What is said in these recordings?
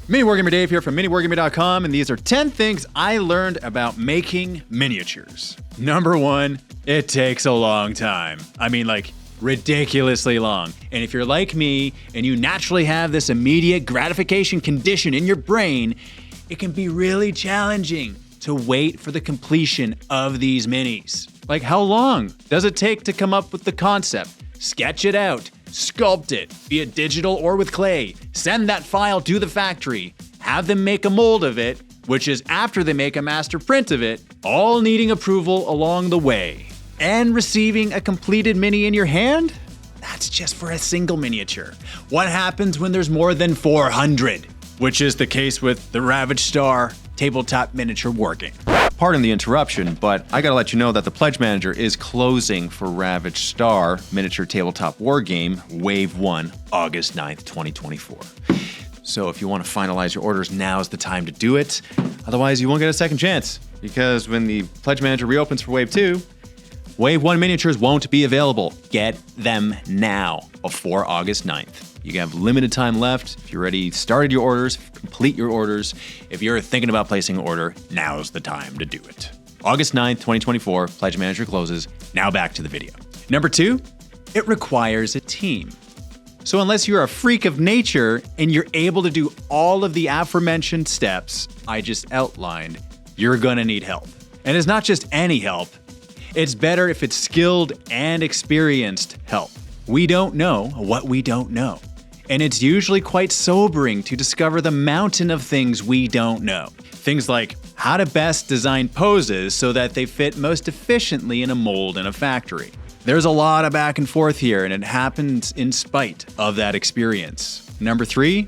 MiniWarGamer Dave here from MiniWarGaming.com, and these are 10 things I learned about making miniatures. Number 1, it takes a long time. I mean, like, ridiculously long. And if you're like me and you naturally have this immediate gratification condition in your brain, it can be really challenging to wait for the completion of these minis. Like, how long does it take to come up with the concept, sketch it out, sculpt it, be it digital or with clay, send that file to the factory, have them make a mold of it, which is after they make a master print of it, all needing approval along the way, and receiving a completed mini in your hand? That's just for a single miniature. What happens when there's more than 400? Which is the case with the Ravaged Star tabletop miniature wargame. Pardon the interruption, but I gotta let you know that the Pledge Manager is closing for Ravaged Star miniature tabletop wargame Wave 1, August 9th, 2024. So if you want to finalize your orders, now's the time to do it. Otherwise, you won't get a second chance, because when the Pledge Manager reopens for Wave 2, Wave 1 miniatures won't be available. Get them now, before August 9th. You have limited time left. If you're already started your orders, complete your orders. If you're thinking about placing an order, now's the time to do it. August 9th, 2024, Pledge Manager closes. Now back to the video. Number 2, it requires a team. So unless you're a freak of nature and you're able to do all of the aforementioned steps I just outlined, you're gonna need help. And it's not just any help. It's better if it's skilled and experienced help. We don't know what we don't know. And it's usually quite sobering to discover the mountain of things we don't know. Things like how to best design poses so that they fit most efficiently in a mold in a factory. There's a lot of back and forth here, and it happens in spite of that experience. Number 3,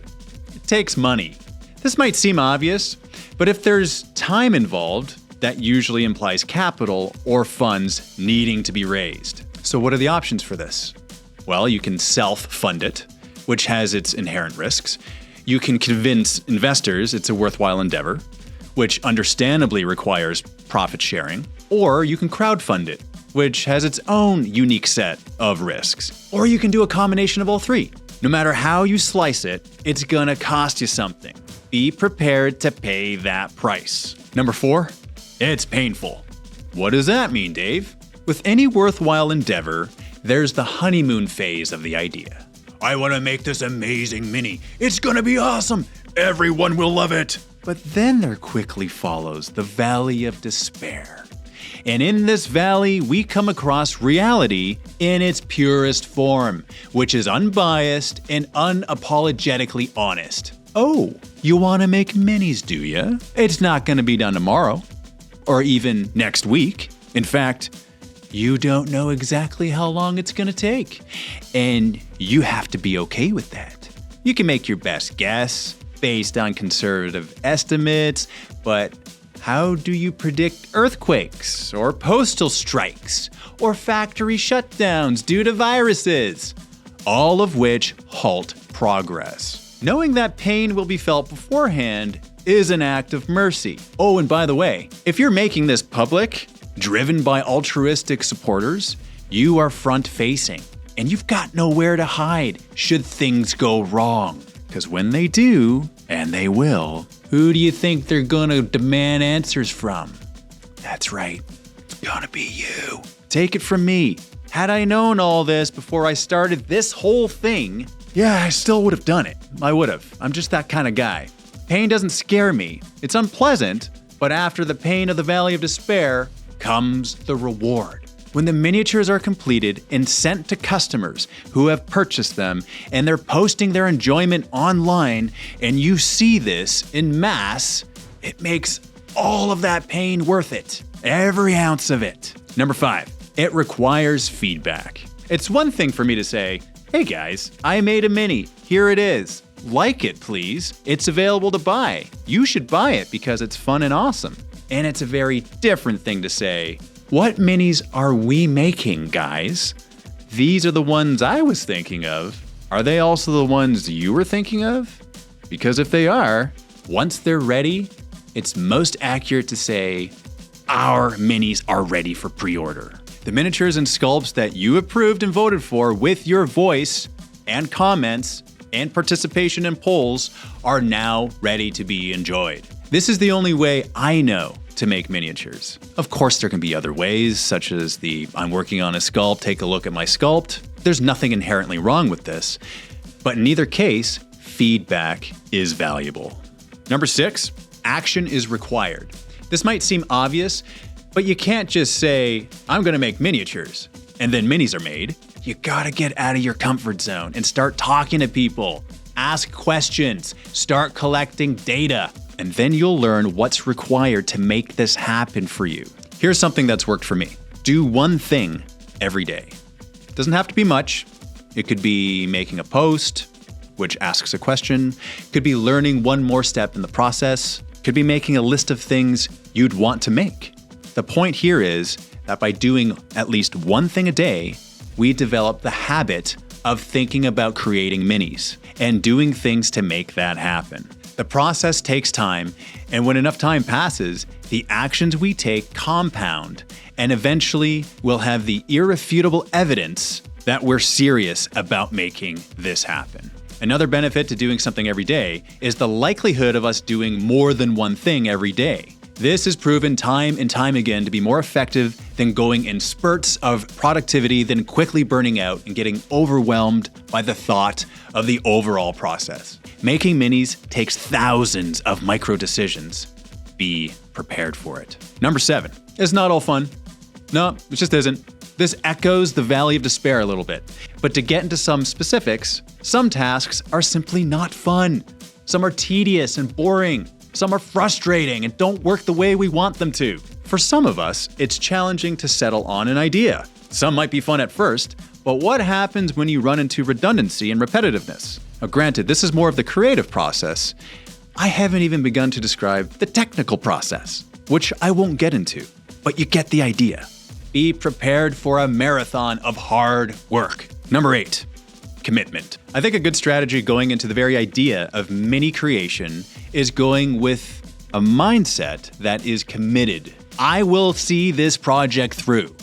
it takes money. This might seem obvious, but if there's time involved, that usually implies capital or funds needing to be raised. So what are the options for this? Well, you can self-fund it, which has its inherent risks. You can convince investors it's a worthwhile endeavor, which understandably requires profit sharing. Or you can crowdfund it, which has its own unique set of risks. Or you can do a combination of all three. No matter how you slice it, it's gonna cost you something. Be prepared to pay that price. Number 4, it's painful. What does that mean, Dave? With any worthwhile endeavor, there's the honeymoon phase of the idea. I want to make this amazing mini. It's gonna be awesome. Everyone will love it. But then there quickly follows the valley of despair. And in this valley, we come across reality in its purest form, which is unbiased and unapologetically honest. Oh, you want to make minis, do ya? It's not gonna be done tomorrow, or even next week. In fact, you don't know exactly how long it's gonna take. And you have to be okay with that. You can make your best guess based on conservative estimates, but how do you predict earthquakes, or postal strikes, or factory shutdowns due to viruses? All of which halt progress. Knowing that pain will be felt beforehand is an act of mercy. Oh, and by the way, if you're making this public, driven by altruistic supporters, you are front-facing, and you've got nowhere to hide should things go wrong. Because when they do, and they will, who do you think they're gonna demand answers from? That's right, it's gonna be you. Take it from me. Had I known all this before I started this whole thing, yeah, I still would have done it. I would have. I'm just that kind of guy. Pain doesn't scare me. It's unpleasant, but after the pain of the Valley of Despair comes the reward. When the miniatures are completed and sent to customers who have purchased them, and they're posting their enjoyment online, and you see this in mass, it makes all of that pain worth it. Every ounce of it. Number 5, it requires feedback. It's one thing for me to say, hey guys, I made a mini, here it is. Like it, please. It's available to buy. You should buy it because it's fun and awesome. And it's a very different thing to say, what minis are we making, guys? These are the ones I was thinking of. Are they also the ones you were thinking of? Because if they are, once they're ready, it's most accurate to say, our minis are ready for pre-order. The miniatures and sculpts that you approved and voted for with your voice and comments and participation in polls are now ready to be enjoyed. This is the only way I know to make miniatures. Of course, there can be other ways, such as the I'm working on a sculpt, take a look at my sculpt. There's nothing inherently wrong with this, but in either case, feedback is valuable. Number 6, action is required. This might seem obvious, but you can't just say, I'm gonna make miniatures, and then minis are made. You gotta get out of your comfort zone and start talking to people. Ask questions, start collecting data, and then you'll learn what's required to make this happen for you. Here's something that's worked for me. Do one thing every day. It doesn't have to be much. It could be making a post, which asks a question. It could be learning one more step in the process. It could be making a list of things you'd want to make. The point here is that by doing at least one thing a day, we develop the habit of thinking about creating minis and doing things to make that happen. The process takes time, and when enough time passes, the actions we take compound, and eventually we'll have the irrefutable evidence that we're serious about making this happen. Another benefit to doing something every day is the likelihood of us doing more than one thing every day. This is proven time and time again to be more effective than going in spurts of productivity, then quickly burning out and getting overwhelmed by the thought of the overall process. Making minis takes thousands of micro decisions. Be prepared for it. Number 7, it's not all fun. No, it just isn't. This echoes the Valley of Despair a little bit. But to get into some specifics, some tasks are simply not fun. Some are tedious and boring. Some are frustrating and don't work the way we want them to. For some of us, it's challenging to settle on an idea. Some might be fun at first, but what happens when you run into redundancy and repetitiveness? Now, granted, this is more of the creative process. I haven't even begun to describe the technical process, which I won't get into, but you get the idea. Be prepared for a marathon of hard work. Number 8, commitment. I think a good strategy going into the very idea of mini creation is going with a mindset that is committed. I will see this project through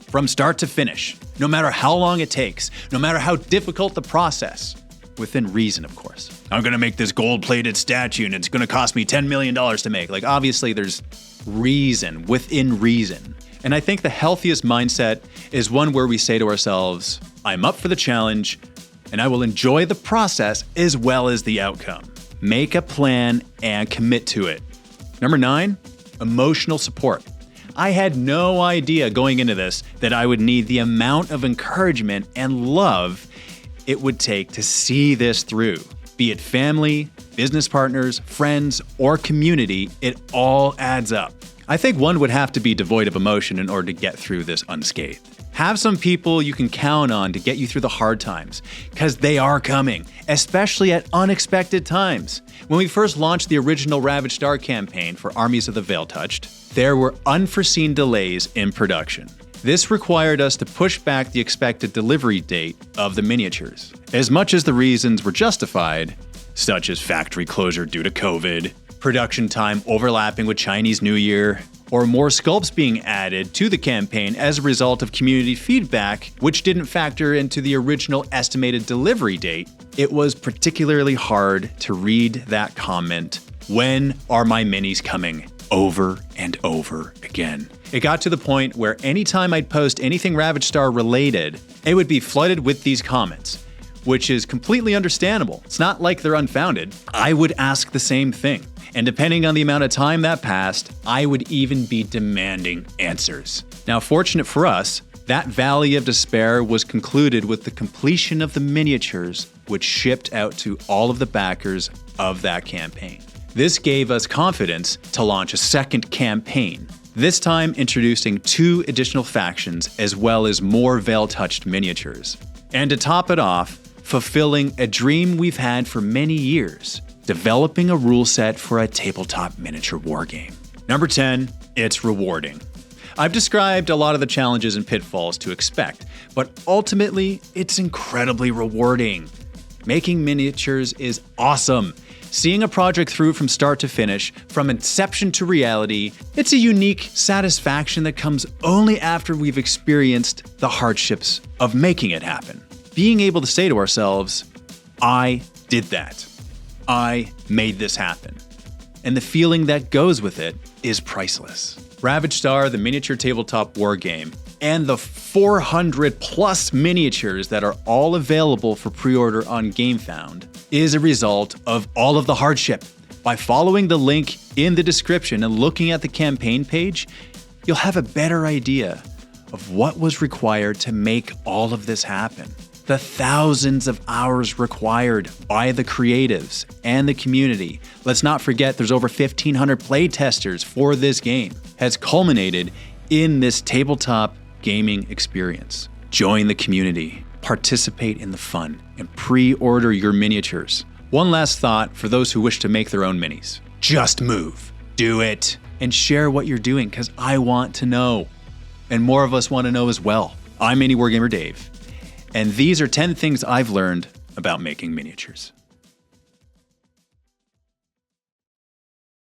from start to finish, no matter how long it takes, no matter how difficult the process, within reason, of course. I'm gonna make this gold-plated statue and it's gonna cost me $10 million to make. Like, obviously there's reason within reason. And I think the healthiest mindset is one where we say to ourselves, I'm up for the challenge and I will enjoy the process as well as the outcome. Make a plan and commit to it. Number 9, emotional support. I had no idea going into this that I would need the amount of encouragement and love it would take to see this through. Be it family, business partners, friends, or community, it all adds up. I think one would have to be devoid of emotion in order to get through this unscathed. Have some people you can count on to get you through the hard times, because they are coming, especially at unexpected times. When we first launched the original Ravaged Star campaign for Armies of the Veil Touched, there were unforeseen delays in production. This required us to push back the expected delivery date of the miniatures. As much as the reasons were justified, such as factory closure due to COVID, production time overlapping with Chinese New Year, or more sculpts being added to the campaign as a result of community feedback, which didn't factor into the original estimated delivery date, it was particularly hard to read that comment, "When are my minis coming?" over and over again. It got to the point where anytime I'd post anything Ravaged Star related, it would be flooded with these comments, which is completely understandable. It's not like they're unfounded. I would ask the same thing. And depending on the amount of time that passed, I would even be demanding answers. Now, fortunate for us, that Valley of Despair was concluded with the completion of the miniatures, which shipped out to all of the backers of that campaign. This gave us confidence to launch a second campaign, this time introducing 2 additional factions as well as more Veil-touched miniatures. And to top it off, fulfilling a dream we've had for many years, developing a rule set for a tabletop miniature wargame. Number 10, it's rewarding. I've described a lot of the challenges and pitfalls to expect, but ultimately, it's incredibly rewarding. Making miniatures is awesome. Seeing a project through from start to finish, from inception to reality, it's a unique satisfaction that comes only after we've experienced the hardships of making it happen. Being able to say to ourselves, I did that. I made this happen. And the feeling that goes with it is priceless. Ravaged Star, the miniature tabletop war game, and the 400 plus miniatures that are all available for pre-order on GameFound is a result of all of the hardship. By following the link in the description and looking at the campaign page, you'll have a better idea of what was required to make all of this happen. The thousands of hours required by the creatives and the community. Let's not forget there's over 1,500 playtesters for this game, has culminated in this tabletop gaming experience. Join the community, participate in the fun, and pre-order your miniatures. One last thought for those who wish to make their own minis. Just move, do it, and share what you're doing, because I want to know. And more of us want to know as well. I'm MiniWarGamer Dave. And these are 10 things I've learned about making miniatures.